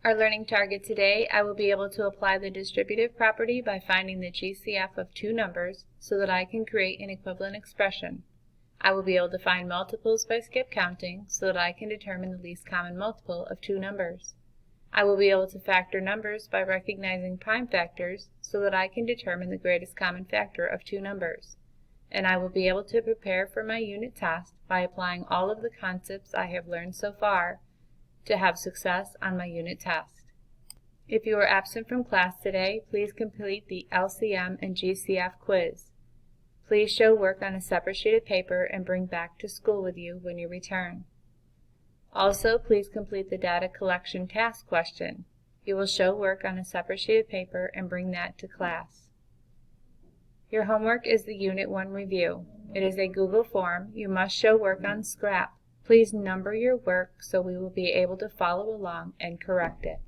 Our learning target today, I will be able to apply the distributive property by finding the GCF of two numbers so that I can create an equivalent expression. I will be able to find multiples by skip counting so that I can determine the least common multiple of two numbers. I will be able to factor numbers by recognizing prime factors so that I can determine the greatest common factor of two numbers. And I will be able to prepare for my unit test by applying all of the concepts I have learned so far to have success on my unit test. If you are absent from class today, please complete the LCM and GCF quiz. Please show work on a separate sheet of paper and bring back to school with you when you return. Also, please complete the data collection task question. You will show work on a separate sheet of paper and bring that to class. Your homework is the Unit 1 review. It is a Google form. You must show work on Scrap. Please number your work so we will be able to follow along and correct it.